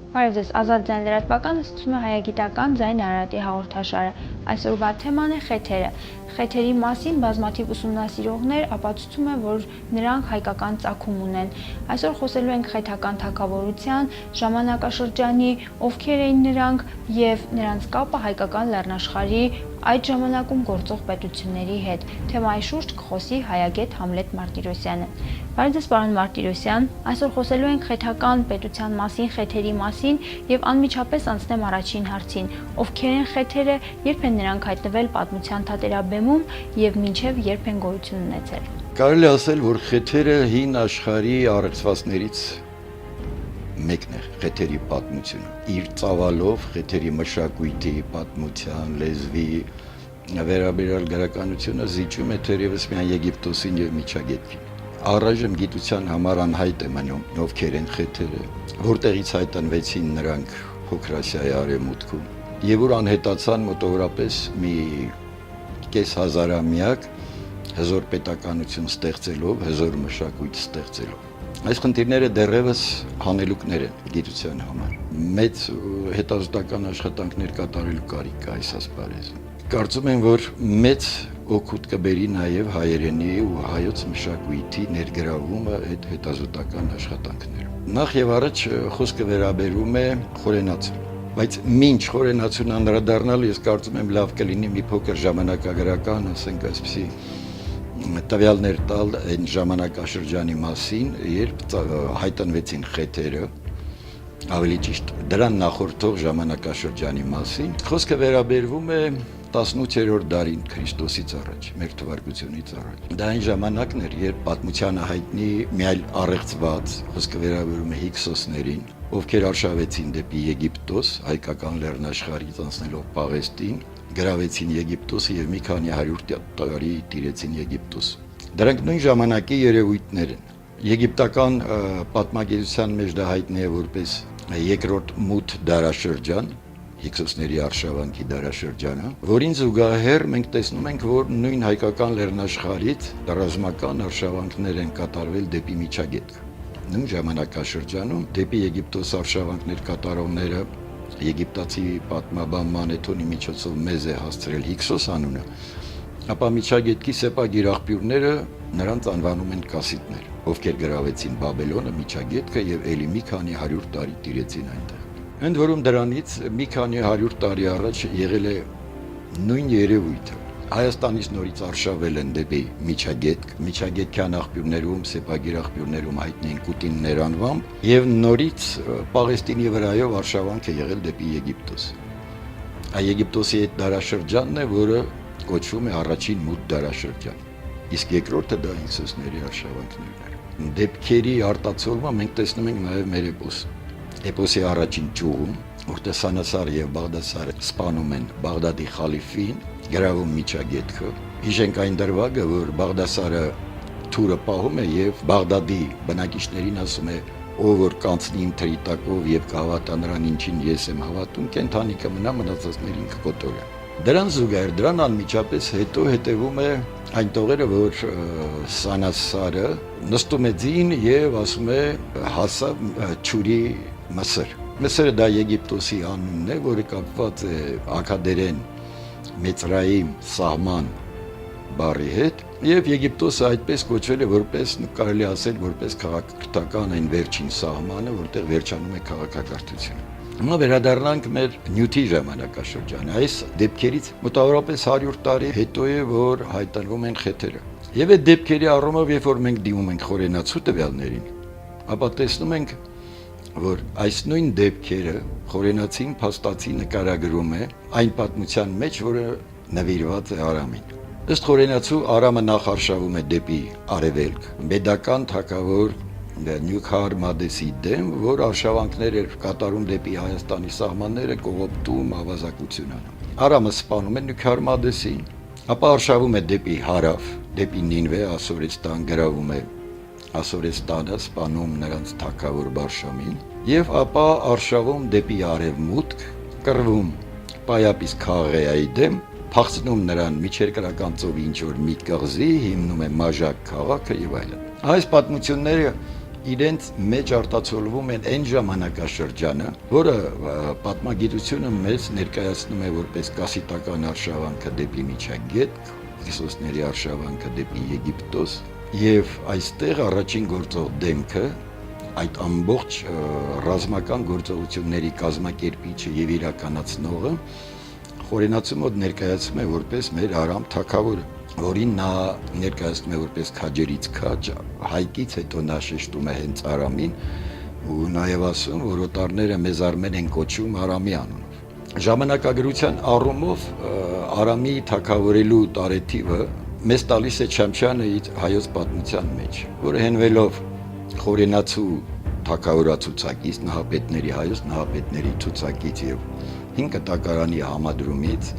Բարև ձեզ, Ազատ ձայն լրատվականը ստում է հայագիտական ձայն Արարատի հաղորդաշարը։ Այսօրվա թեման է խեթերը։ Խեթերի մասին բազմաթիվ ուսումնասիրողներ ապացուցում են, որ նրանք հայկական ծագում ունեն։ Այսօր խոսելու ենք խեթական թագավորության, ժամանակաշրջանի, ովքեր էին նրանք եւ նրանց կապը հայկական լեռնաշխարհի այդ ժամանակում գործող պետությունների հետ։ Թեմայի շուրջ կխոսի հայագետ Համլետ Մարտիրոսյանը։ Բարև ձեզ, պարոն Մարտիրոսյան։ Այսօր խոսելու ենք խեթական պետության մասին, խեթերի մասին եւ անմիջապես անցնեմ առաջին հարցին. ովքեր են խեթերը, երբ են նրանք հայտնվել պատմության թատերաբեմում եւ մինչեւ երբ են գոյություն ունեցել։ Կարելի է ասել, որ խեթերը հին աշխարհի առեղծվածներից մեկն է, խեթերի պատմությունը։ Իր ծավալով խեթերի մշակույթի, պատմության, լեզվի վերաբերյալ գրականությունը զիջում է թերևս միայն Եգիպտոսին եւ Միջագետքին։ Առայժմ գիտության համար անհայտ է մնում, ովքեր են խեթերը, որտեղից հայտնվեցին նրանք Փոքր Ասիայի արևմուտքում, եւ որ անհետացան մոտավորապես մի կես հազարամյակ հզոր պետականություն ստեղծելով, հզոր մշակույթ ստեղծելով։ Այս խնդիրները դեռևս հանելուկներ են գիտության համար։ Մեծ հետազոտական աշխատանքներ կատարելու կարիք կա այս ասպարեզում։ Կարծում եմ, որ մեծ օգուտ կբերի նաև հայերենի ու հայոց մշակույթի ներգրավումը այդ հետազոտական աշխատանքներում։ Նախ եւ առաջ խոսքը վերաբերում է խորենացուն, բայց մինչ խորենացուն անդրադառնալ, ես կարծում եմ լավ կլինի մի փոքր ժամանակագրական, ասենք այսպեսի տվյալներ տալ այն ժամանակաշրջանի մասին, երբ հայտնվեցին խեթերը, ավելի ճիշտ դրան նախորդող ժամանակաշրջանի մասին։ Խոսքը վերաբերվում է 18-րդ դարին Քրիստոսից առաջ, մեր թվարկությունից առաջ։ Դա այն ժամանակն էր, երբ պատմությանը հայտնի մի այլ առեղծված, խոսքը վերաբերում է հիկսոսներին, ովքեր արշավեցին դեպի Եգիպտոս, հայկական լեռնաշխարհից անցնելով Պաղեստին, գրավեցին Եգիպտոսը եւ մի քանի 100 տարի տիրեցին Եգիպտոս։ Դրանք նույն ժամանակի երևույթներ են։ Եգիպտական պատմագիտության մեջ դա հայտնի է որպես երկրորդ մութ դարաշրջան, հիկսոսների արշավանքի դարաշրջանը, որին զուգահեռ մենք տեսնում ենք, որ նույն հայկական լեռնաշխարհից ռազմական արշավանքներ են կատարվել դեպի Միջագետք։ Նույն ժամանակաշրջանում դեպի Եգիպտոս արշավանքներ կատարողները Եգիպտացի պատմաբան Մանեթոնի միջոցով մեզ է հասցրել Հիկսոս անունը, ապա Միջագետքի սեպագիր աղբյուրները նրանց անվանում են կասիտներ, ովքեր գրավեցին Բաբելոնը, Միջագետքը եւ ելի մի քանի 100 տարի տիրեցին այնտեղ։ Ընդ որում դրանից մի քանի 100 տարի առաջ եղել է նույն երևույթը։ Հայաստանից նորից արշավել են դեպի Միջագետք, Միջագետքյան աղբյուրներում, սեպագիր աղբյուրներում հայտնի են Կուտիններ անվամբ եւ նորից Պաղեստինի վրայով արշավանք է եղել դեպի Եգիպտոս։ Եգիպտոսի այդ դարաշրջանն է, որը կոչվում է առաջին մութ դարաշրջան։ Իսկ երկրորդը դա հիկսոսների արշավանքներն են։ Դեպքերի արտացոլումը մենք տեսնում ենք նաեւ մեր էպոսի առաջին ճյուղում, որտեղ Սանասարը եւ Բաղդասարը սպանում են Բաղդադի խալիֆին, գրավում Միջագետքը։ Հիշենք այն դրվագը, որ Բաղդասարը թուրը պահում է եւ Բաղդադի բնակիչներին ասում է, ով որ կանցնի իմ թրիտակով եւ կհավատա նրան, ինչին ես եմ հավատում, կենթանի կմնա, մնացածներին կկոտորի։ Դրան զուգահեռ, դրան անմիջապես հետո հետևում է այն տողերը, որ Սանասարը նստում է ձին եւ ասում է հասավ Չուրի Մսր։ Մսրը դա Եգիպտոսի անունն է, որը կապված է աքադերեն Մեծրայիմ սահման բառի հետ, եւ Եգիպտոսը այդպես կոչվել է որպես, կարելի ասել, որպես քաղաքական այն վերջին սահմանը, որտեղ վերջանում է քաղաքակրթությունը։ Հիմա վերադառնանք մեր նյութի ժամանակաշրջանը։ Այս դեպքերից մոտավորապես 100 տարի հետո է, որ հայտնվում են խեթերը։ Եվ այդ դեպքերի առումով, երբ որ մենք դիմում ենք խորենացու տվյալներին, ապա տեսնում ենք, որ այս նույն դեպքերը խորենացին փաստացի նկարագրում է այն պատմության մեջ, որը նվիրված է Արամին։ Ըստ խորենացու Արամը նախ արշավում է դեպի արևելք, մեդական թագավոր Նյուքարմադեսի դեմ, որ արշավանքներ էր կատարում դեպի Հայաստանի սահմանները, կողոպտում, ավազակություն անում։ Արամը սպանում է Նյուքարմադեսին, ապա արշավում է դեպի հարավ, դեպի Նինվե, Ասորեստան, գրավում է Ասորեստանը, սպանում նրանց թագավոր Բարշամին, եւ ապա արշավում դեպի արևմուտք, կռվում Պայապիս Քաղեայի դեմ, փախցնում նրան միջերկրական ծովի ինչ որ մի կղզի, հիմնում է Մաժակ քաղաքը եւ այլն։ Այս պատմությունները իրենց մեջ արտացոլվում են այն ժամանակաշրջանը, որը պատմագիտությունը մեզ ներկայացնում է որպես կասիտական արշավանքը դեպի Միջագետք, Հիսուսների արշավանքը դեպի Եգիպտոս, եւ այստեղ առաջին գործող դեմքը այդ ամբողջ ռազմական գործողությունների կազմակերպիչը եւ իրականացնողը խորենացու մոտ ներկայացում է որպես մեր Արամ թագավորը, որին նա ներկայացնում է որպես քաջերից քաջ, հայկից հետո նա շեշտում է հենց Արամին ու նաեւ ասում, որ օտարները մեզ Արմեն են կոչում Արամի անունով։ Ժամանակագրության առումով Արամի թագավորելու տարեթիվը մեզ տալիս է Չամչյանը իր հայոց պատմության մեջ, որը հենվելով խորենացու թագավորացուցակից, նահապետների հայոց նահապետների ցուցակից եւ 5 կտակարանի համադրումից,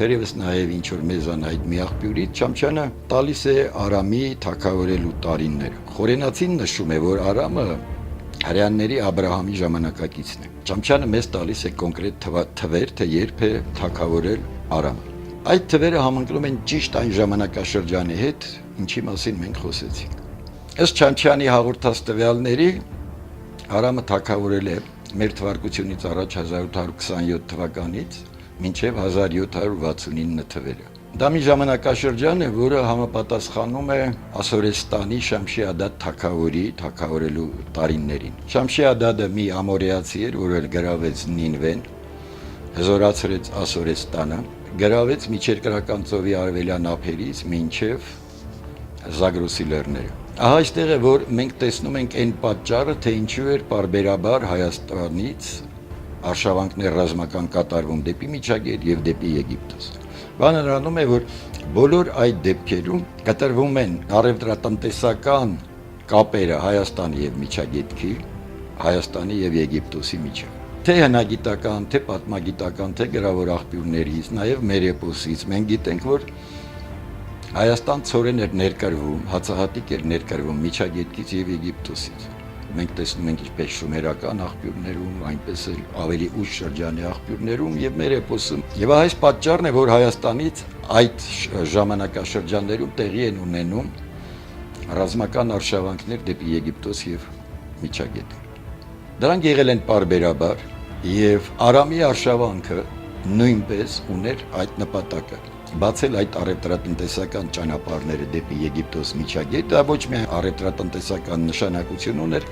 թերևս նաեւ ինչ որ մեզանայդ մի աղբյուրից Չամչյանը տալիս է Արամի թագավորելու տարիները։ Խորենացին նշում է, որ Արամը հрьяաների Աբ รา համի ժամանակակիցն է։ Չամչյանը մեզ տալիս է կոնկրետ թվեր, թե երբ է թագավորել Արամը։ Այդ թվերը համընկնում են ճիշտ այն ժամանակաշրջանի հետ, ինչի մասին մենք խոսեցինք։ Ըստ Չամչյանի հաղորդած տվյալների Արամը թագավորել է մեր թվարկությունից առաջ 1827 թվականից մինչև 1769 թվերը։ Դա մի ժամանակաշրջան է, որը համապատասխանում է Ասորեստանի Շամշի Ադադ թագավորի թագավորելու տարիներին։ Շամշի Ադադը մի ամորեացի էր, որը գրավեց Նինվեն, հզորացրեց Ասորեստանը, գրավեց միջերկրական ծովի արևելյան ափերից մինչև Զագրոսի լեռները։ Ահա այստեղ է, որ մենք տեսնում ենք այն պատճառը, թե ինչու էր պարբերաբար Հայաստանից արշավանքներ ռազմական կատարվում դեպի Միջագետ եւ դեպի Եգիպտոս։ Բանը նրանում է, որ բոլոր այդ դեպքերում կտրվում են առևտրատնտեսական կապերը Հայաստանի եւ Միջագետքի, Հայաստանի եւ Եգիպտոսի միջեւ։ Թե հնագիտական, թե պատմագիտական, թե գրավոր աղբյուրներից, նաեւ մեր էպոսից մենք գիտենք, որ Հայաստան ցորեն էր ներկրվում, հացահատիկ էր ներկրվում Միջագետքից եւ Եգիպտոսից։ Մենք տեսնում ենք ինչպես շումերական աղբյուրներում, այնպես էլ ավելի ուշ շրջանի աղբյուրներում եւ մեր էպոսում։ Եվ այս պատճառն է, որ Հայաստանից այդ ժամանակաշրջաններում տեղի են ունենում ռազմական արշավանքներ դեպի Եգիպտոս եւ Միջագետ։ Դրանք եղել են պարբերաբար եւ Արամի արշավանքը նույնպես ուներ այդ նպատակը։ Բացել այդ առևտրատնտեսական ճանապարհները դեպի Եգիպտոս Միջագետ, դա ոչ միայն առևտրատնտեսական նշանակություն ուներ,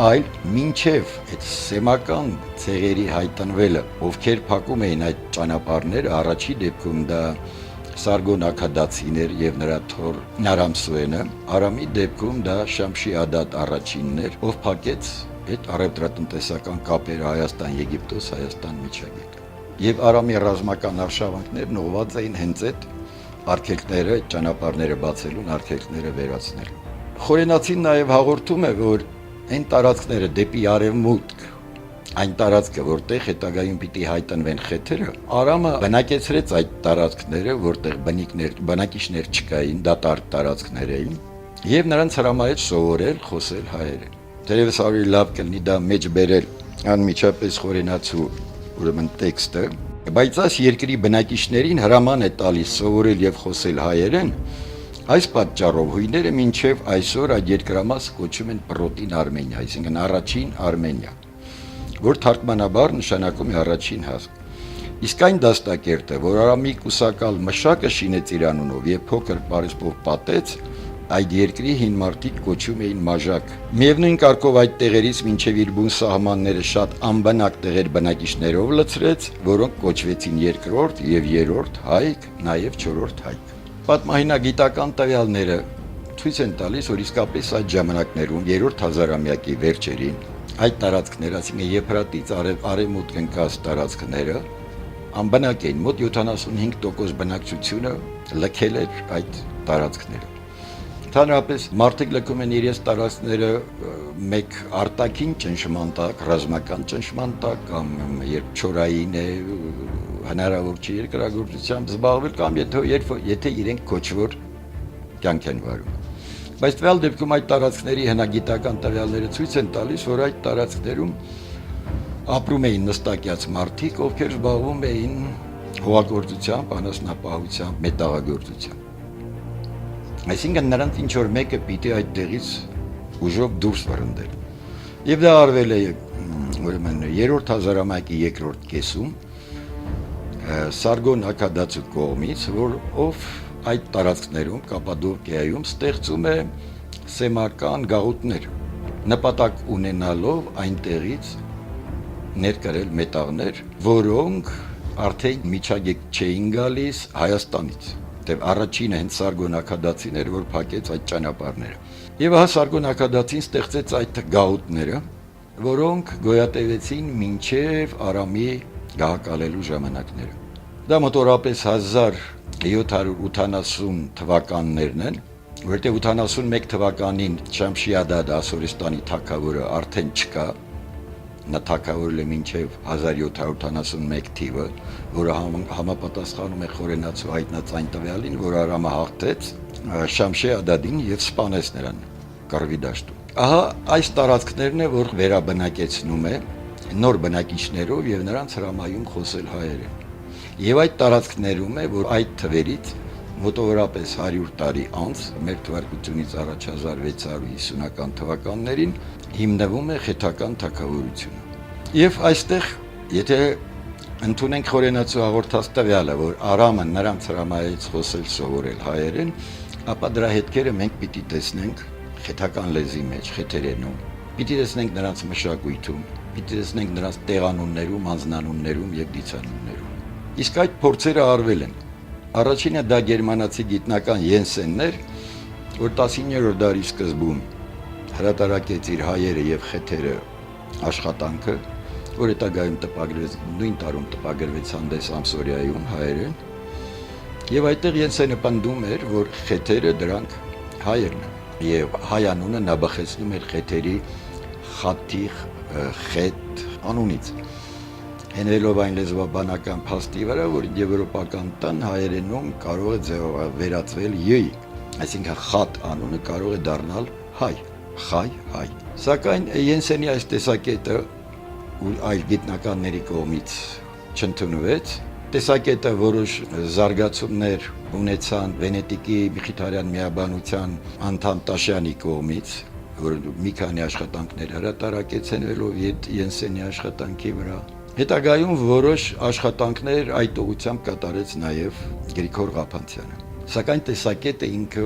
այլ մինչև այդ սեմական ցեղերի հայտնվելը, ովքեր փակում էին այդ ճանապարհները, առաջի դեպքում դա Սարգոն Աքադացիներ եւ նրա թոռ Նարամսուենը, Արամի դեպքում դա Շամշի Ադադ առաջինն էր, ով փակեց այդ առևտրատնտեսական կապերը Հայաստան-Եգիպտոս, Հայաստան-Միջագետ։ Եվ Արամի ռազմական արշավանքներն ուղղված էին հենց այդ արգելքները, ճանապարհները բացելուն, արգելքները վերացնելու։ Խորենացին նաև հաղորդում է, որ այն տարածքները դեպի արևմուտք, այն տարածքը, որտեղ հետագայում պիտի հայտնվեն խեթերը, Արամը բնակեցրեց այդ տարածքները, որտեղ բնակիչներ չկային, դատարկ տարածքներ էին, եւ նրանց հրամայեց սովորել, խոսել հայերեն։ Թերևս ավելի լավ կլինի դա մեջ բերել անմիջապես խորենացու ուրեմն տեքստը, բայց այս երկրի բնակիչներին հրաման է տալիս սովորել եւ խոսել հայերեն, այս պատճառով հույները մինչեւ այսօր այդ երկրամասը կոչում են Պրոտին Արմենիա, այսինքն առաջին Արմենիա, որ թարգմանաբար նշանակում է առաջին հասկ։ Իսկ այն դաստակերտը, որ Արամի կուսակալ մշակը շինեց իր անունով եւ փոքր պարիսպով պատեց, այդ երկրի հին մարդիկ կոչում էին մաժակ։ Միևնույն կարգով այդ տեղերից մինչև իր բուն սահմանները շատ անբնակ տեղեր բնակիչներով լցրեց, որոնք կոչվեցին երկրորդ եւ երրորդ հայք, նաեւ չորրորդ հայք։ Պատմահինագիտական տվյալները ցույց են տալիս, որ իսկապես այդ ժամանակներում երրորդ հազարամյակի վերջերին այդ տարածքները, այսինքն Եփրատից արևմուտք ընկած տարածքները անբնակ էին, մոտ 75% բնակչությունը լքել էր այդ տարածքները։ Ընդհանրապես մարդիկ լքում են իրենց տարածքները մեկ արտաքին ճնշման տակ, ռազմական ճնշման տակ, կամ երբ չորային է, հնարավոր չի երկրագործությամբ զբաղվել, կամ եթե իրենք կոչվոր կյանք են վարում։ Բայց տվյալ դեպքում այդ տարածքների հնագիտական տվյալները ցույց են տալիս, որ այդ տարածքներում ապրում էին նստակյաց մարդիկ, ովքեր զբաղվում էին հողագործությամբ, անասնապահությամբ, մետաղագործությամբ։ Այսինքն նրանց ինչ որ մեկը պիտի այդ տեղից ուժով դուրս վռնդել։ Եվ դա արվել է ուրեմն 3-րդ հազարամյակի երկրորդ կեսում Սարգոն Աքադացու կողմից, որ ով այդ տարածքներում Կապադոկիայում ստեղծում է սեմական գաղութներ, նպատակ ունենալով այնտեղից ներկրել մետաղներ, որոնք արդեն միջագետ չէին գալիս Հայաստանից։ Դե առաջինը հենց Սարգոն Աքադացին էր, որ փակեց այդ ճանապարհները։ Եվ հա Սարգոն Աքադացին ստեղծեց այդ գաղութները, որոնք գոյատևեցին մինչև Արամի գահակալելու ժամանակները։ Դա մոտորապես 1780 թվականներն են, որտեղ 81 թվականին Շամշիադադ Ասորստանի թագավորը արդեն չկա, նա թագավորել է մինչև 1771 թիվը, որը համապատասխանում է Խորենացու հայտնած տվյալին, որ Արամը հաղթեց Շամշիադադին եւ սպանեց նրան Կռվի դաշտում։ Ահա այս տարածքներն է, որ վերաբնակեցնում է նոր բնակիչներով եւ նրանց հրամայում խոսել հայերեն։ Եվ այդ տարածքներում է, որ այդ թվերից մոտավորապես 100 տարի անց, մեր թվարկությունից առաջ 1650-ական թվականներին հիմնվում է խեթական թագավորությունը։ Եվ այստեղ, եթե ընդունենք Խորենացու հաղորդած տվյալը, որ Արամը նրանց հրամայեց խոսել սովորել հայերեն, ապա դրա հետքերը մենք պիտի տեսնենք խեթական լեզվի մեջ, խեթերենում, պիտի տեսնենք նրանց մշակույթում, պիտի տեսնենք նրանց տեղանուններում, անձնանուններում եւ դիցանուններում։ Իսկ այդ փորձերը արվել են։ Առաջինը դա գերմանացի գիտնական Յենսենն էր, որ 19-րդ դարի սկզբում հրատարակեց իր հայերը եւ խեթերը աշխատանքը, որ հետագայում տպագրվեց, նույն տարում տպագրվեց հանդես Ամսորիայում հայերեն, եւ այդտեղ Յենսենը պնդում էր, որ խեթերը դրանք հայերն են, եւ հայ անունը նա բխեցնում էր խեթերի խաթիխ խեթ անունից, հենվելով այն լեզվաբանական փաստի վրա, որ եվրոպական տան հայերենում կարող է վերածվել յ, այսինքն խաթ անունը կարող է դառնալ հայ, խայ, հայ։ Սակայն Յենսենի այս տեսակետը այլ գիտնականների կողմից չընդունվեց։ Տեսակետը որոշ զարգացումներ ունեցան Վենետիկի Մխիթարյան միաբանության անդամ Տաշյանի կողմից, որ մի քանի աշխատանքներ հրատարակեց հենվելով Յենսենի աշխատանքի վրա։ Հետագայում որոշ աշխատանքներ այդ ուղղությամբ կատարեց նաև Գրիգոր Ղափանցյանը։ Սակայն տեսակետը ինքը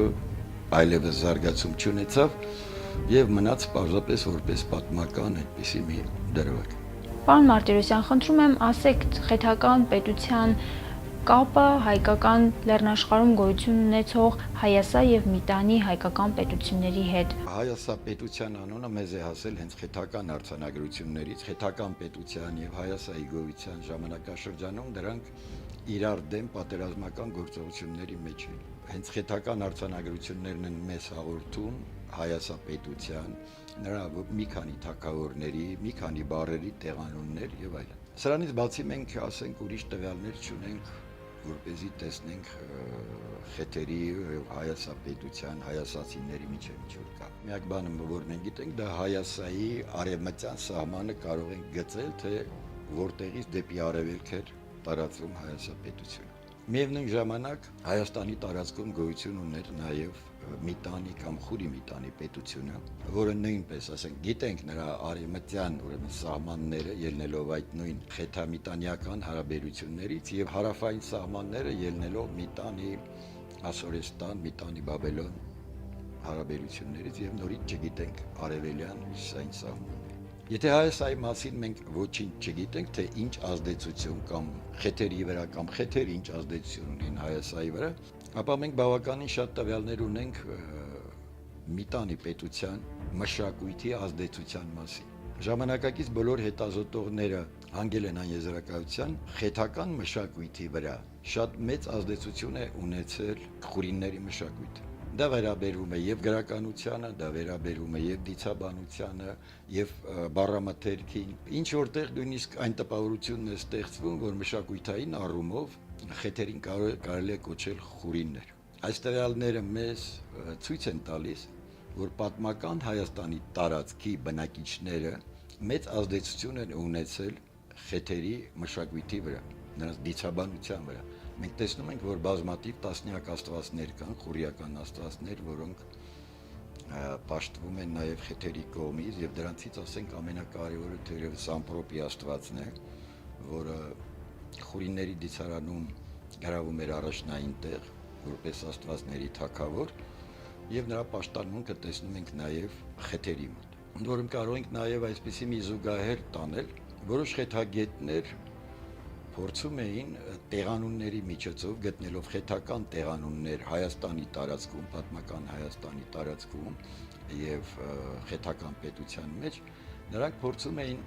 այլևս զարգացում չունեցավ եւ մնաց պարզապես որպես պատմական այդպիսի մի դրվագ։ Պարոն Մարտիրոսյան, խնդրում եմ ասեք խեթական պետության կապը հայկական լեռնաշխարհում գոյություն ունեցող Հայասա եւ Միտանի հայկական պետությունների հետ։ Հայասա պետության անունը մեզ է հասել հենց խեթական արձանագրություններից, խեթական պետության եւ Հայասայի գոյության ժամանակաշրջանում դրանք իրար դեմ պատերազմական գործողությունների մեջ են։ Հենց խեթական արձանագրություններն են մեզ հաղորդում Հայասա պետության, նրա մի քանի թագավորների, մի քանի բառերի տեղանուններ եւ այլն։ Սրանից բացի մենք ասենք ուրիշ տվյալներ չունենք, որպեսզի տեսնենք խեթերի Հայասա պետության, հայասացիների միջև ինչ կա։ Միակ բանը, որ մենք գիտենք, դա Հայասայի արևմտյան սահմանը կարող ենք գծել, թե որտեղից դեպի արևելք էր տարածվում Հայասա պետությունը։ Միևնույն ժամանակ Հայաստանի տարածքում գոյություն ուներ նաև Միտանի կամ Խուրի Միտանի պետությունը, որը նույնպես, ասենք, գիտենք նրա արևմտյան ուրեմն սահմանները ելնելով այդ նույն խեթամիտանիական հարաբերություններից եւ հարավային սահմանները ելնելով Միտանի Ասորեստան, Միտանի Բաբելոն հարաբերություններից եւ նորից չգիտենք արևելյան հյուսիսային սահմանները։ Եթե Հայասայի մասին մենք ոչինչ չգիտենք, թե ինչ ազդեցություն կամ խեթերի վրա կամ խեթերը ինչ ազդեցություն ունեն Հայասայի վրա, ապա մենք բավականին շատ տվյալներ ունենք Միտանի պետության մշակույթի ազդեցության մասին։ Ժամանակակից բոլոր հետազոտողները հանգել են այն եզրակացության, խեթական մշակույթի վրա շատ մեծ ազդեցություն է ունեցել խուրինների մշակույթը։ Դա վերաբերում է եւ գրականությանը, դա վերաբերում է եւ դիցաբանությանը, եւ բառամթերքին, ինչ որտեղ նույնիսկ այն տպավորությունն է ստեղծվում, որ մշակութային առումով խեթերին կարելի է կոչել խուրիններ։ Այս տվյալները մեզ ցույց են տալիս, որ պատմական Հայաստանի տարածքի բնակիչները մեծ ազդեցություն են ունեցել խեթերի մշակույթի վրա, նրանց դիցաբանության վրա։ Մենք տեսնում ենք, որ բազմաթիվ տասնյակ աստվածներ կան, խուրիական աստվածներ, որոնք պաշտվում են նաև խեթերի կողմից եւ դրանցից ասենք ամենակարևորը թերևս ամպրոպի Աստվածն է, որը խորինների դիցարանում գրավում էր առաջնային տեղ, որպես Աստվածների թագավոր, եւ նրա պաշտամունքը տեսնում ենք նաև խեթերի մոտ։ Ընդ որում կարող ենք նաև այսպիսի մի զուգահեռ տանել, որոշ խեթագետներ փորձում էին տեղանունների միջոցով գտնելով խեթական տեղանուններ Հայաստանի տարածքում, պատմական Հայաստանի տարածքում եւ խեթական պետության մեջ, նրանք փորձում էին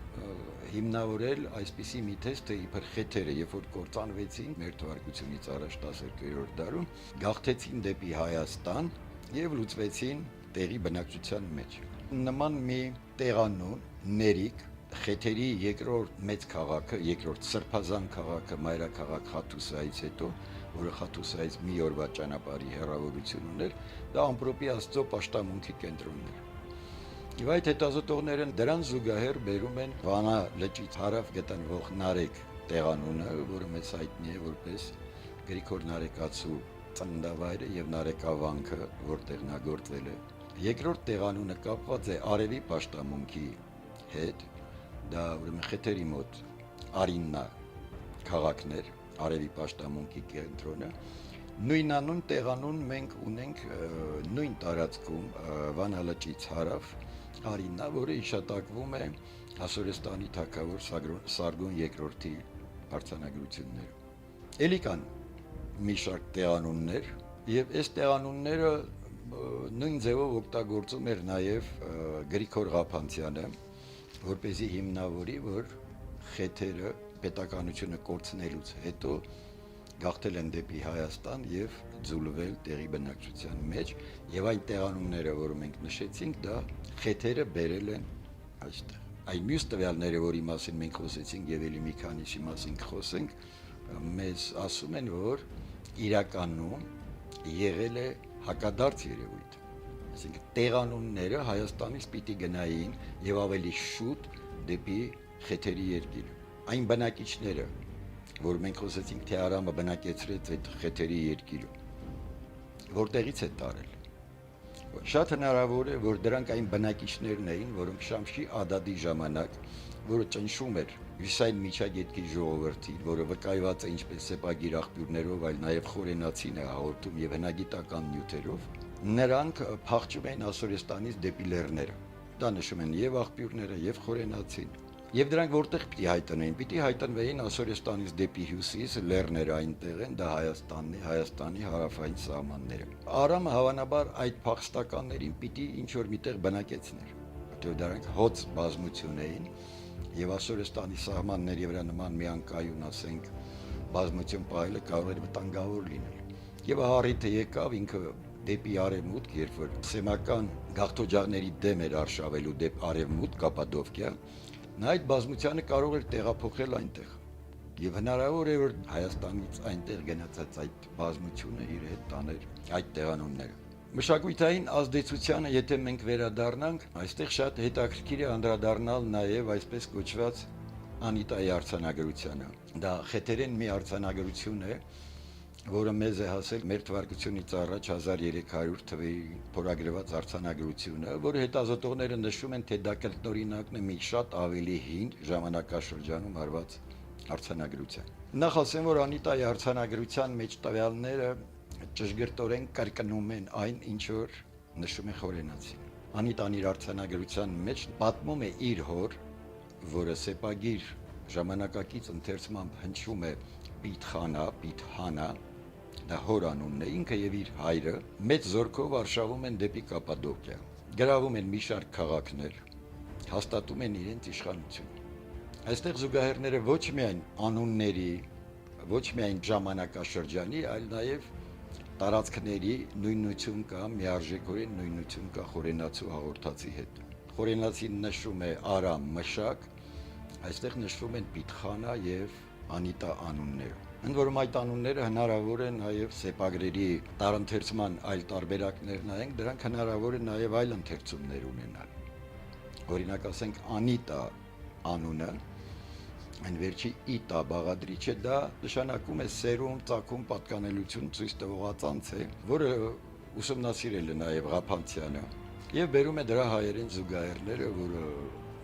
հիմնավորել այսպիսի մի թեզ, թե իբր խեթերը, երբ որ կործանվեցին մեր թվարկությունից առաջ 12-րդ դարում, գաղթեցին դեպի Հայաստան եւ լուծվեցին տեղի բնակչության մեջ։ Նման մի տեղանուն ներիկ խեթերի երկրորդ մեծ քաղաքը, երկրորդ սրբազան քաղաքը, մայրաքաղաք Խաթուսայից հետո, որը Խաթուսայից մի օրվա ճանապարհի հեռավորություն ուներ, դա ամպրոպի Աստծո պաշտամունքի կենտրոնն էր։ Եվ այդ հետազոտողները դրան զուգահեռ բերում են Վանա լճից հարավ գտնվող Նարեկ տեղանունը, որը մեծ հայտնի է որպես Գրիգոր Նարեկացու ծննդավայրը եւ Նարեկավանքը, որտեղ նա գործել է։ Երկրորդ տեղանունը կապված է արևի պաշտամունքի հետ, դա ուրեմն խեթերի մոտ Արիննա քաղաքներ, արևի պաշտամունքի կենտրոնը։ Նույնանուն տեղանուն մենք ունենք նույն տարածքում Վանա լճից հարավ Արիննա, որը հիշատակվում է Ասորեստանի թագավոր Սարգոն II-ի արձանագրություններում։ Էլի կան մի շարք տեղանուններ, եւ այս տեղանունները նույն ձևով օգտագործում էր նաև Գրիգոր Ղափանցյանը, որպեսզի հիմնավորի, որ խեթերը պետականությունը կորցնելուց հետո գաղթել են դեպի Հայաստան եւ ձուլվել տեղի բնակչության մեջ, եւ այն տեղանունները, որը մենք նշեցինք, դա խեթերը բերել են այստեղ։ Այն մյուս տվյալները, որի մասին մենք խոսեցինք եւ ելի մի քանիսի մասին կխոսենք, մեզ ասում են, որ իրականում եղել է հակադարձ երևույթ։ Այսինքն տեղանունները Հայաստանից պիտի գնային եւ ավելի շուտ դեպի խեթերի երկիր։ Այն բնակիչները, որ մենք խոսեցինք, թե Արամը բնակեցրեց այդ խեթերի երկիրը, որտեղից է տարել։ Շատ հնարավոր է, որ դրանք այն բնակիչներն էին, որոնք Շամշի Ադադի ժամանակ, որը ճնշում էր Հյուսային միջագետքի ժողովրդին, որը վկայված է ինչպես սեպագիր աղբյուրներով, այլ նաև խորենացին է հաղորդում եւ հնագիտական նյութերով, նրանք փախչում էին Ասորեստանից դեպի լեռները։ Դա նշում են եւ աղբյուրները, եւ խորենացին։ Եվ դրանք որտեղ պիտի հայտնվեին, պիտի հայտնվեին Ասորեստանից դեպի հյուսիս, լեռները այնտեղ են, դա Հայաստանն է, Հայաստանի հարավային սահմանները։ Արամը հավանաբար այդ փախստականներին պիտի ինչ որ միտեղ բնակեցներ, որտեղ դրանք հոծ բազմություն էին, եւ Ասորեստանի սահմանների վրա նման մի անկայուն, ասենք, բազմություն պահելը կարող էր վտանգավոր լինել։ Եվ առիթը եկավ ինքը դեպի արևմուտք, երբ որ սեմական գաղթօջախների դեմ էր արշավելու դեպ արևմուտք Կապադովկիա, նա այդ բազմությանը կարող էր տեղափոխել այնտեղ։ Եվ հնարավոր է, որ Հայաստանից այնտեղ գնացած այդ բազմությունը իր հետ տաներ այդ տեղանունները։ Մշակութային ազդեցությանը, եթե մենք վերադառնանք, այստեղ շատ հետաքրքիր է անդրադառնալ նաև այսպես կոչված Անիտայի արձանագրությանը։ Դա խեթերեն մի արձանագրություն է, որը մեզ է հասել մեր թվարկությունից առաջ 1300 թվի փորագրված արձանագրությունը, որը հետազոտողները նշում են, թե դա կրկնօրինակն է մի շատ ավելի հին ժամանակաշրջանում արված արձանագրության։ Նախ ասեմ, որ Անիտայի արձանագրության մեջ տվյալները ճշգրտորեն կրկնում են այն, ինչ որ նշում է խորենացին։ Անիտան իր արձանագրության մեջ պատմում է իր հոր, որը սեպագիր ժամանակակից ընթերցմամբ հնչում է Պիթհանա, դա հոր անունն է, ինքը եւ իր հայրը մեծ զորքով արշավում են դեպի Կապադոկիա, գրավում են մի շարք քաղաքներ, հաստատում են իրենց իշխանությունը։ Այստեղ զուգահեռները ոչ միայն անունների, ոչ միայն ժամանակաշրջանի, այլ նաեւ տարածքների նույնություն կա, միարժեքորեն նույնություն կա խորենացու հաղորդածի հետ։ Խորենացին նշում է Արամ Մշակ, այստեղ նշվում են Պիթխանա եւ Անիտա անունները։ Ընդ որում այդ անունները հնարավոր է նաև սեպագրերի տարընթերցման այլ տարբերակներ նայենք, դրանք հնարավոր է նաև այլ ընթերցումներ ունենալ։ Օրինակ ասենք Անիտա անունը, այն վերջի իտա բաղադրիչը, դա նշանակում է սերում, ծագում, պատկանելություն ցույց տվող անձ է, որը ուսումնասիրել է նաև Ղափանցյանը։ Եվ բերում է դրա հայերեն զուգահեռները, որը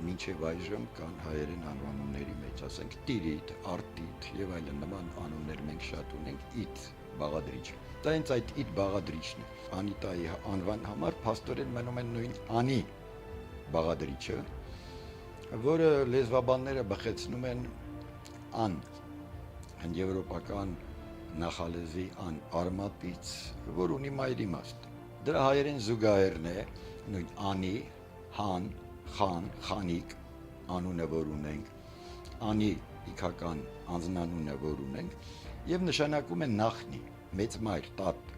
մինչև այժմ կան հայերեն անվանումների մեջ, ասենք Տիրիտ, Արտիտ եւ այլն նման անուններ մենք շատ ունենք, Իտ բաղադրիչ։ Դա հենց այդ Իտ բաղադրիչն է։ Անիտայի անվան համար փաստորեն մնում են նույն Անի բաղադրիչը, որը լեզվաբանները բխեցնում են ան, եվրոպական նախալեզվի ան արմատից, որ ունի մայր իմաստ։ Դրա հայերեն զուգահեռն է նույն Անի, Հան, Խան, Խանիկ անունը որ ունենք, Անի իքական անձնանունը որ ունենք եւ նշանակում է նախնի, մեծ մայր, տատ։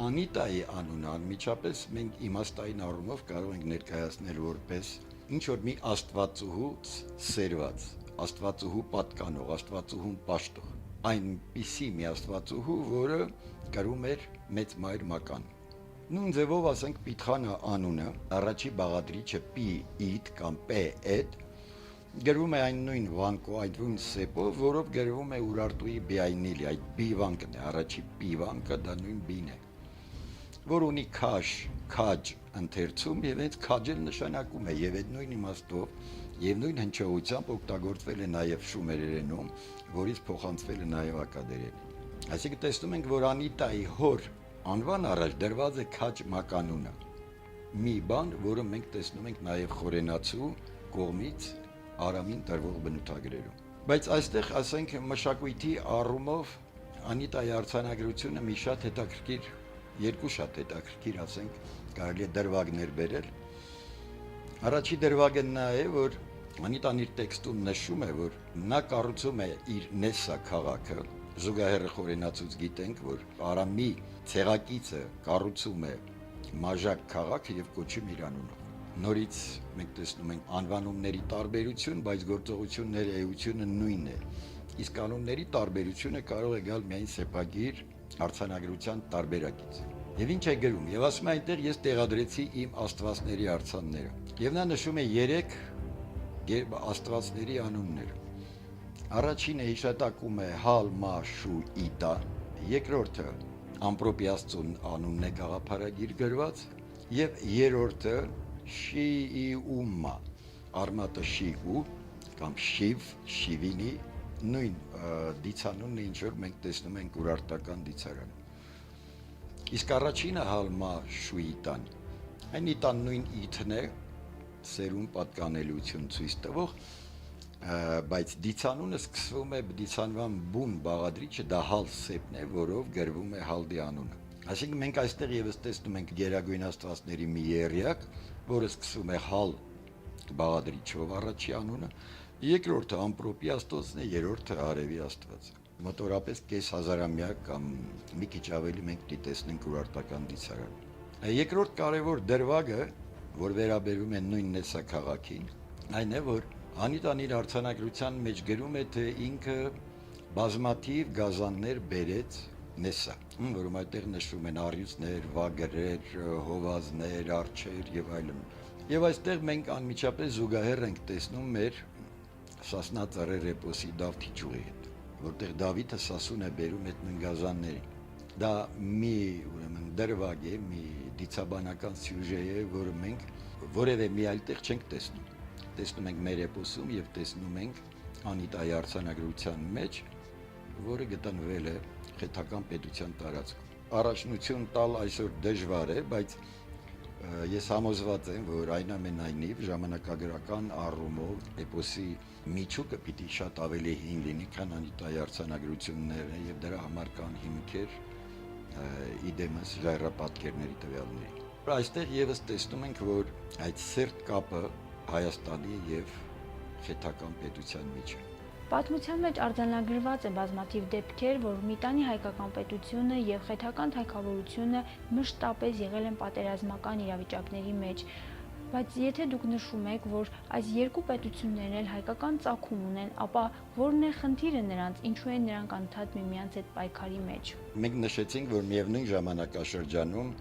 Անիտայի անունը անմիջապես մենք իմաստային առումով կարող ենք ներկայացնել որպես ինչ որ մի աստվածուհուց սերված, աստվածուհու պատկանող, աստվածուհուն պաշտող, այնպիսի մի աստվածուհու, որը կրում էր մեծ մայր մական։ Նույն ձևով ասենք Պիթխանա անունը, առաջի բաղադրիչը պի իտ կամ պե էդ, գրվում է այն նույն վանկո, այդ նույն սեպով, որով գրվում է Ուրարտուի բիայնիլի, այդ բի վանկն է, առաջի պի վանկը դա նույն բին է, որ ունի քաշ, քաջ ընթերցում եւ հենց քաջել նշանակում է եւ այդ նույն իմաստով եւ նույն հնչողությամբ օգտագործվել է նաեւ շումերերենում, որից փոխանցվել է նաեւ ակադերեն։ Այսինքն տեսնում ենք, որ Անիտայի հոր անվան առաջ դրված է քաջ մականունը, մի բան, որը մենք տեսնում ենք նաև խորենացու կողմից արամին տրվող բնութագրերում։ Բայց այստեղ, ասենք, մշակույթի առումով Անիտայի արձանագրությունը մի շատ հետաքրքիր, երկու շատ հետաքրքիր, ասենք, կարելի է դրվագներ բերել։ Առաջի դրվագը նա է, որ Անիտան իր տեքստում նշում է, որ նա կառուցում է իր Նեսսա քաղաքը, զուգահեռը խորենացուց գիտենք, որ Արամի ցեղակիցը կառուցում է մաժակ քաղաքը եւ կոչում իր անունով։ Նորից մենք տեսնում ենք անվանումների տարբերություն, բայց գործողությունների էությունը նույնն է։ Իսկ անունների տարբերությունը կարող է գալ միայն սեպագիր արձանագրության տարբերակից։ Եվ ինչ է գրում, եւ ասում է այնտեղ ես տեղադրեցի իմ աստվածների արձանները։ Եվ նա նշում է 3 աստվածների անուններ։ Առաջինը հիշատակում է Հալ Մա Շու Իտա, երկրորդը Ամպրոպիաստուն անունն է գաղափարագիր գրված, եւ երրորդը Շիիումա, արմատը Շիու կամ Շիվ, Շիվինի նույն դիցանունն է, ինչ որ մենք տեսնում ենք ուրարտական դիցարանում։ Իսկ առաջինը Հալ Մա Շու Իտան, այն իտան նույն իթն է, սերուն պատկանելություն ցույց տվող, բայց դիցանունը սկսվում է դիցանվան բուն բաղադրիչը դա հալ սեպն է, որով գրվում է հալդի անունը։ Այսինքն մենք այստեղ եւս տեսնում ենք գերագույն աստվածների մի եռյակ, որը սկսվում է հալ բաղադրիչով առաջի անունը, երկրորդը ամպրոպի աստվածն է, երրորդը արևի աստվածը։ Մոտորապես կես հազարամյակ կամ մի քիչ ավելի մենք տեսնենք ուրարտական դիցարանում։ Երկրորդ կարևոր դրվագը, որ վերաբերում է նույն Նեսսա քաղաքին, այն է, որ Անիտան իր արձանագրության մեջ գրում է, թե ինքը բազմաթիվ գազաններ բերեց Նեսսա, որում այդտեղ նշվում են առյուծներ, վագրեր, հովազներ, արջեր եւ այլն։ Եվ այստեղ մենք անմիջապես զուգահեռ ենք տեսնում մեր Սասնա ծռեր էպոսի Դավթիճուղի հետ, որտեղ Դավիթը Սասուն է բերում այդ նույն գազաններին։ Դա մի ուրեմն դրվագ է, մի դիցաբանական սյուժե է, որը մենք որևէ մի այլ տեղ չենք տեսնում։ Տեսնում ենք մեր էպոսում եւ տեսնում ենք Անիտայի արձանագրության մեջ, որը գտնվել է խեթական պետության տարածքում։ Առաջնություն տալ այսօր դժվար է, բայց ես համոզված եմ, որ այնուամենայնիվ ժամանակագրական առումով էպոսի միջուկը պիտի շատ ավելի հին լինի, քան Անիտայի արձանագրությունները եւ դրա համար կան հիմքեր իդեմս ժայռապատկերների տվյալների։ Այստեղ եւս տեսնում ենք, որ այդ սերտ կապը Հայաստանի եւ խեթական պետության միջև։ Պատմության մեջ արձանագրված է բազմաթիվ դեպքեր, որ Միտանի հայկական պետությունը եւ խեթական թագավորությունը մշտապես եղել են պատերազմական իրավիճակների մեջ, բայց եթե դուք նշում եք, որ այս երկու պետություններն էլ հայկական ծագում ունեն, ապա որն է խնդիրը նրանց, ինչու են նրանք անդադ միմյանց հետ պայքարի մեջ։ Մենք նշեցինք, որ միևնույն ժամանակաշրջանում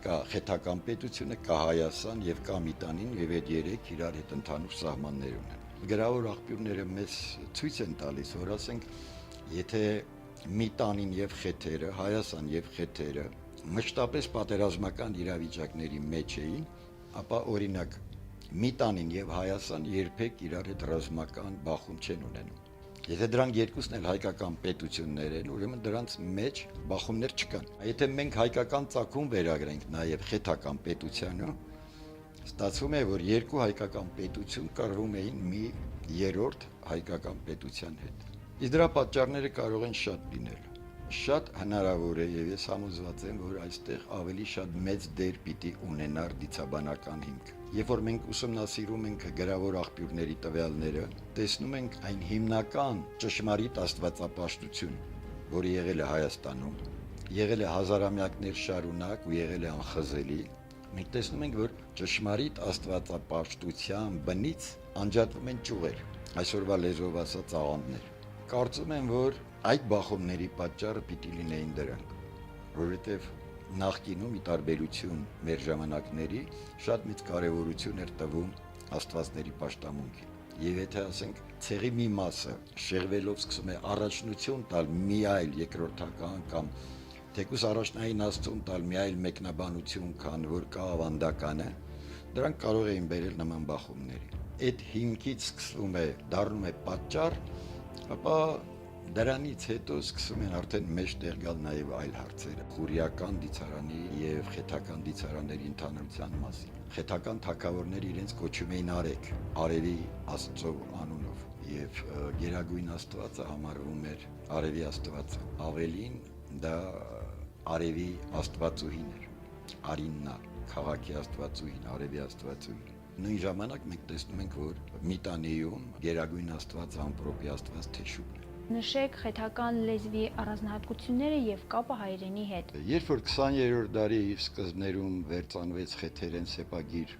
կա խեթական պետությունը, կա Հայաստան եւ կա Միտանին եւ այդ երեք իրար հետ ընդհանուր սահմաններ ունեն։ Գրավոր աղբյուրները մեզ ցույց են տալիս, որ ասենք, եթե Միտանին եւ խեթերը, Հայաստան եւ խեթերը մշտապես պատերազմական իրավիճակների մեջ էին, ապա օրինակ Միտանին եւ Հայաստան երբեք իրար հետ ռազմական բախում չեն ունենում։ Եթե դրանք երկուսն էլ հայկական պետություններ են, ուրեմն դրանց մեջ բախումներ չկան։ Եթե մենք հայկական ծագում վերագրենք նաեւ խեթական պետությանը, ստացվում է, որ երկու հայկական պետություն կառվում էին մի երրորդ հայկական պետության հետ։ Իսկ դրա պատճառները կարող են շատ լինել։ Շատ հնարավոր է եւ ես համոզված եմ, որ այստեղ ավելի շատ մեծ դեր պիտի ունենար դիցաբանական հիմք։ Երբ որ մենք ուսումնասիրում ենք գրավոր աղբյուրների տվյալները, տեսնում ենք այն հիմնական ճշմարիտ աստվածապաշտություն, որը եղել է Հայաստանում, եղել է հազարամյակներ շարունակ ու եղել է անխզելի, մենք տեսնում ենք, որ ճշմարիտ աստվածապաշտության բնից անջատվում են ճյուղեր, այսօրվա լեզվով ասած աղանդներ։ Կարծում եմ, որ այդ բախումների պատճառը պիտի լինեին դրանք, որովհետև նախկինում ի տարբերություն մեր ժամանակների շատ մեծ կարևորություն էր տվում աստվածների պաշտամունքին։ Եվ եթե ասենք ցեղի մի մասը շեղվելով սկսում է առաջնություն տալ մի այլ երկրորդական կամ թեկուզ առաջնային աստծուն տալ մի այլ մեկնաբանություն, քան որ կա ավանդականը, դրանք կարող էին բերել նման բախումների։ Այդ հիմքից սկսվում է, դառնում է պատճառ, ապա դրանից հետո սկսում են արդեն մեջտեղ գալ նաև այլ հարցեր խուրիական դիցարանի եւ խեթական դիցարանների ընդհանրության մասին։ Խեթական թագավորները իրենց կոչում էին Արեկ, Արևի Աստծո անունով, եւ Գերագույն Աստվածը համարվում էր Արևի Աստվածը։ Ավելին դա Արևի Աստվածուհին էր, Արիննա, քաղաքի Աստվածուհին, Արևի Աստվածուհին։ Նույն ժամանակ մենք տեսնում ենք, որ Միտանիում Գերագույն Աստվածը ամպրոպի Աստված Թեշուկն է։ Նշեք խեթական լեզվի առանձնահատկությունները եւ կապը հայերենի հետ։ Երբ որ 20-րդ դարի սկզբներում վերծանվեց խեթերեն սեպագիր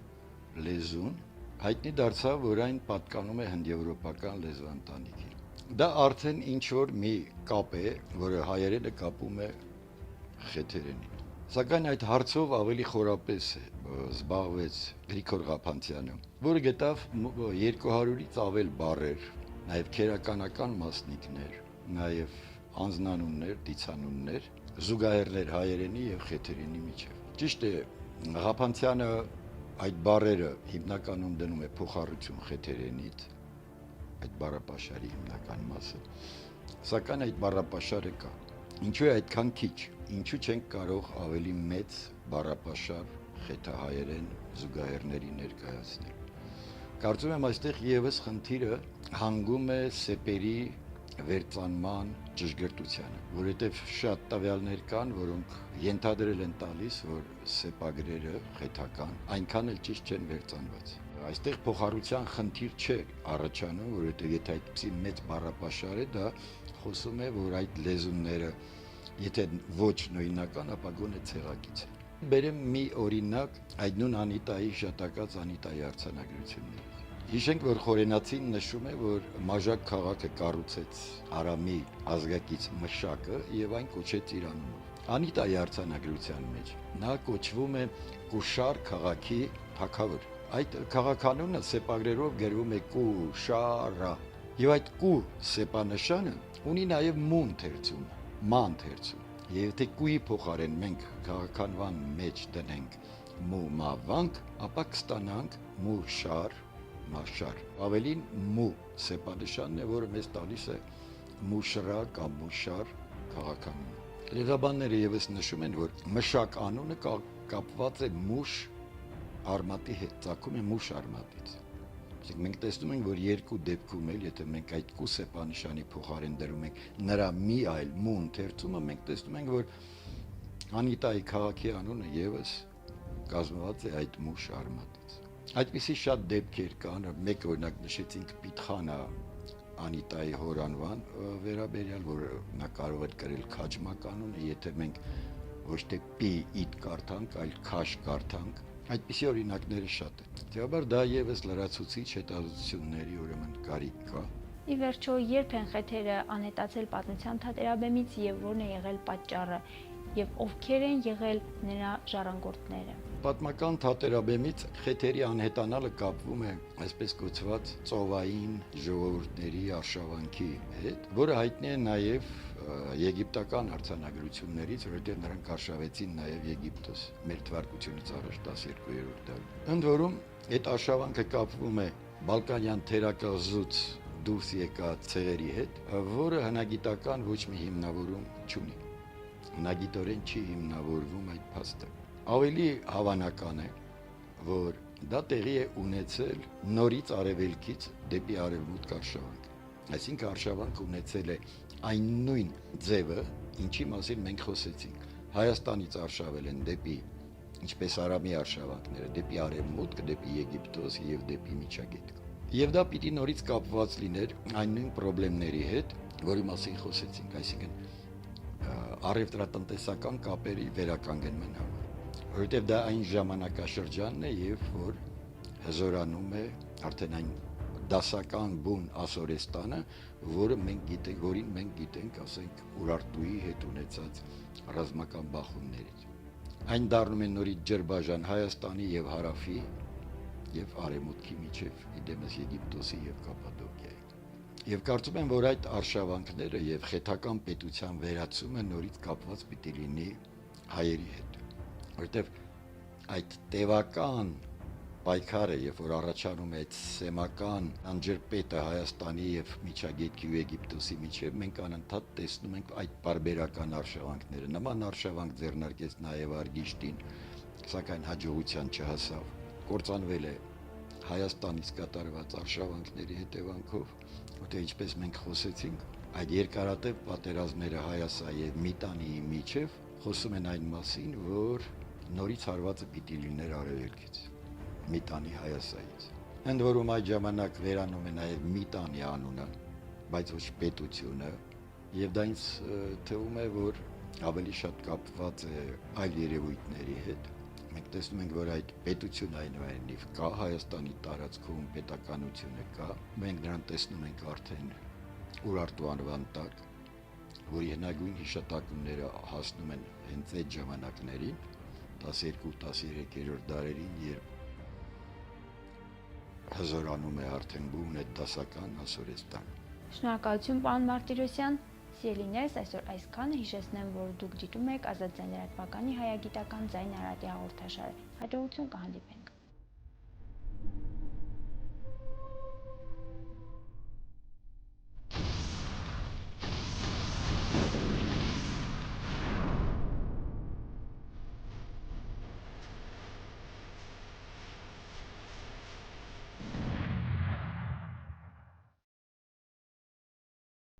լեզուն, հայտնի դարձավ, որ այն պատկանում է հնդեվրոպական լեզվաընտանիքին։ Դա արդեն ինչ որ մի կապ է, որը հայերենը կապում է խեթերենին։ Սակայն այդ հարցով ավելի խորապես զբաղվեց Գրիգոր Ղափանցյանը, որը գտավ 200-ից ավել բառեր, նաև քերականական մասնիկներ, նաև անձնանուններ, դիցանուններ, զուգահեռներ հայերենի եւ խեթերենի միջև։ Ճիշտ է, Ղափանցյանը այդ բառերը հիմնականում դնում է փոխառություն խեթերենից, այդ բառապաշարի հիմնական մասը, սակայն այդ բառապաշարը կա։ Ինչու է այդքան քիչ, ինչու չենք կարող ավելի մեծ բառապաշար խեթահայերեն զուգահեռների ներկայացնել։ Կարծում եմ այստեղ եւս խնդիրը հանգում է սեպերի վերծանման ճշգրտությանը, որովհետև շատ տվյալներ կան, որոնք ենթադրել են տալիս, որ սեպագրերը խեթական այնքան էլ ճիշտ չեն վերծանված։ Այստեղ փոխառության խնդիր չէ առաջանում, որովհետև եթե այդպիսի մեծ բառապաշար է, դա խոսում է, որ այդ լեզուները, եթե ոչ նույնական, ապա գոնե ցեղակից են։ Բերեմ մի օրինակ այդ նույն Անիտայի շատակած Անիտայի արձանագրություններից։ Հիշենք, որ Խորենացին նշում է, որ Մաժակ քաղաքը կառուցեց Արամի ազգակից Մշակը եւ այն կոչեց իր անունով։ Անիտայի արձանագրության մեջ նա կոչվում է Կուշար քաղաքի թագավոր։ Այդ քաղաքանունը սեպագրերով գրվում է Կուշարա։ Եվ այդ կու սեպանշանը ունի նաեւ մու ընթերցում, ման ընթերցում։ Եվ եթե կուի փոխարեն մենք քաղաքանվան մեջ դնենք մու մավանք, ապա կստանանք մուշար, մաշար։ Ավելին մու սեպանշանն է, որը մեզ տալիս է մուշրա կամ մուշար քաղաքանունը։ Լեզվաբանները եւս նշում են, որ Մշակ անունը կապված է մուշ արմատի հետ, ծագում է մուշ արմատից։ Մենք տեսնում ենք, որ երկու դեպքում էլ, եթե մենք այդ կու սեպանշանի փոխարեն դրում ենք նրա մի այլ մու ընթերցումը, մենք տեսնում ենք, որ Անիտայի քաղաքի անունը եւս կազմված է այդ մուշ արմատից։ Այդպիսի շատ դեպքեր կան, մեկ օրինակ նշեցինք Պիտխանա Անիտայի հորանվան վերաբերյալ, որ նա կարող է կրել քաջմակ անունը, եթե մենք ոչ թե պի իտ կարդանք, այլ քաշ կարդանք, այդպիսի օրինակները շատ են։ Դեպաբար դա եւս լրացուցիչ հետազոտությունների ուրեմն կարիք կա։ Ի վերջո, երբ են խեթերը անհետացել պատմության թատերաբեմից եւ որն է եղել պատճառը եւ ովքեր են եղել նրա ժառանգորդները։ Պատմական թատերաբեմից խեթերի անհետանալը կապվում է այսպես կոչված ծովային ժողովուրդների արշավանքի հետ, որը հայտնի է նաեւ եգիպտական արձանագրություններից, որովհետև նրանք արշավեցին նաև Եգիպտոս մեր թվարկությունից առաջ 12-րդ դարում։ Ընդ որում, այդ արշավանքը կապվում է Բալկանյան թերակղզուց դուրս եկած ցեղերի հետ, որը հնագիտական ոչ մի հիմնավորում չունի։ Հնագիտորեն չի հիմնավորվում այդ փաստը։ Ավելի հավանական է, որ դա տեղի է ունեցել նորից արևելքից դեպի արևմուտք արշավանք։ Այսինքն արշավանքը ունեցել է այն նույն ձևը, ինչի մասին մենք խոսեցինք։ Հայաստանից արշավել են դեպի, ինչպես Արամի արշավանքները, դեպի արևմուտք, դեպի Եգիպտոս եւ դեպի Միջագետք։ Եվ դա պիտի նորից կապված լիներ այն նույն խնդիրների հետ, որի մասին խոսեցինք, այսինքն առևտրատնտեսական կապերի վերականգնման համար, որովհետև դա այն ժամանակաշրջանն է, երբ որ հզորանում է արդեն այն դասական բուն Ասորեստանը, որին մենք գիտենք, ասենք, Ուրարտուի հետ ունեցած ռազմական բախումներից։ Այն դառնում է նորից ջրբաժան Հայաստանի եւ Հարավի եւ Արևմուտքի միջև, իդեմս Եգիպտոսի եւ Կապադոկիայի։ Եվ կարծում եմ, որ այդ արշավանքները եւ խեթական պետության վերացումը նորից կապված պիտի լինի հայերի հետ, որովհետեւ այդ տևական պայքարը, երբ որ առաջանում է այդ սեմական անջրպետը Հայաստանի եւ Միջագետքի ու Եգիպտոսի միջև, մենք անընդհատ տեսնում ենք այդ բարբերական արշավանքները։ Նման արշավանք ձեռնարկեց նաեւ Արգիշտին, սակայն հաջողության չհասավ։ Կործանվել է Հայաստանից կատարված արշավանքների հետևանքով, որտեղ ինչպես մենք խոսեցինք, այդ երկարատև պատերազմները Հայասա եւ Միտանիի միջև խոսում են այն մասին, որ նորից հարվածը պիտի լիներ արևելքից, Միտանի Հայասայից։ Ընդ որում այդ ժամանակ վերանում է նաեւ Միտանի անունը, բայց ոչ պետությունը, եւ դա ինձ թվում է, որ ավելի շատ կապված է այլ երևույթների հետ։ Մենք տեսնում ենք, որ այդ պետությունը այնուամենայնիվ կա Հայաստանի տարածքում, պետականությունը կա։ Մենք նրան տեսնում ենք արդեն Ուրարտու անվան տակ, որի հնագույն հիշատակումները հասնում են հենց այդ ժամանակներին, 12-13-րդ դարերին, երբ հզորանում է արդեն բուն այդ դասական Ասորեստան։ Շնորհակալություն, պարոն Մարտիրոսյան։ Սիրելիներս, այսօր այսքանը, հիշեցնեմ, որ դուք դիտում եք Ազատ ձայնարատվականի հայագիտական ձայն արատի հաղորդաշարը։ Հաջողություն կհանդիպենք։